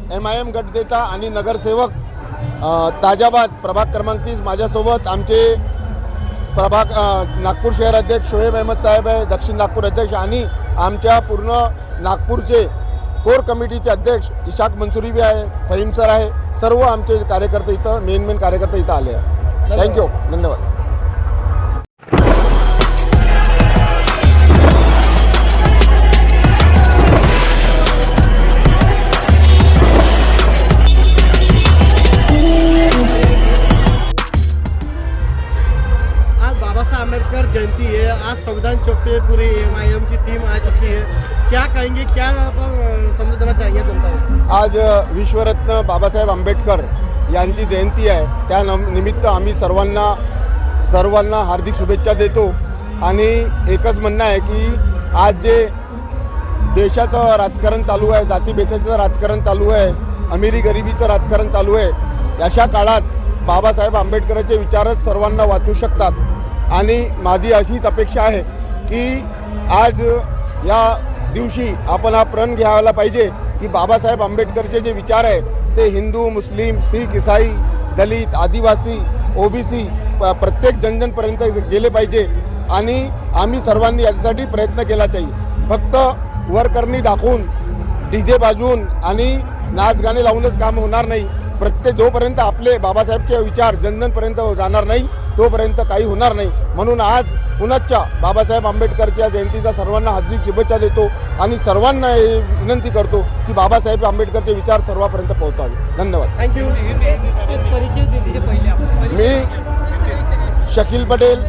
MIM गटनेता आणि नगरसेवक ताजाबाद प्रभाग क्रमांक 30 माझ्यासोबत आमचे प्रभाग नागपूर शहर अध्यक्ष शोएब अहमद साहेब आहे, दक्षिण नागपूर अध्यक्ष आणि आमच्या पूर्ण नागपूरचे कोर कमिटीचे अध्यक्ष इशाक मंसुरी भी आहे, फहीम सर आहे, सर्व आमचे कार्यकर्ते इथं मेन कार्यकर्ते इथं आले आहे। थँक्यू, धन्यवाद। अम्बेडकर जयंती है, आज संविधान चौक पे पूरी MIM की टीम आ चुकी है, क्या कहेंगे, क्या संबोधना चाहेंगे जनता को? आज विश्वरत्न बाबासाहेब आंबेडकर यांची जयंती आहे, त्या निमित्त आम्ही सर्वांना हार्दिक शुभेच्छा देतो आणि एकच म्हणणं आहे की आज जे देशाचं राजकारण चालू आहे, जातीभेदाचं राजकारण चालू आहे, अमिरी गरिबीचं राजकारण चालू आहे, अशा काळात बाबासाहेब आंबेडकरांचे विचारच सर्वांना वाचू शकतात आणि माझी अशीच अपेक्षा आहे की आज या दिवशी आपण हा प्रण घ्यायला पाहिजे की बाबासाहेब आंबेडकरचे जे विचार आहे ते हिंदू, मुस्लिम, शीख, ईसाई, दलित, आदिवासी, OBC प्रत्येक जनजनपर्यंत गेले पाहिजे आणि आम्ही सर्वांनी याच्यासाठी प्रयत्न केला पाहिजे। फक्त वरकरणी दाखवून DJ वाजवून आणि नाच गाणे लावूनच काम होणार नाही। प्रत्येक जोपर्यंत आपले बाबासाहेबचे विचार जनजनपर्यंत जाणार नाही तोपर्यंत काही होणार नाही। म्हणून आज पुनश्च बाबासाहेब आंबेडकरच्या जयंतीचा सर्वांना हार्दिक शुभेच्छा देतो आणि सर्वांना विनंती करतो की बाबासाहेब आंबेडकरचे विचार सर्वांपर्यंत पोहोचावे। धन्यवाद। थँक्यू। मी शकील पटेल,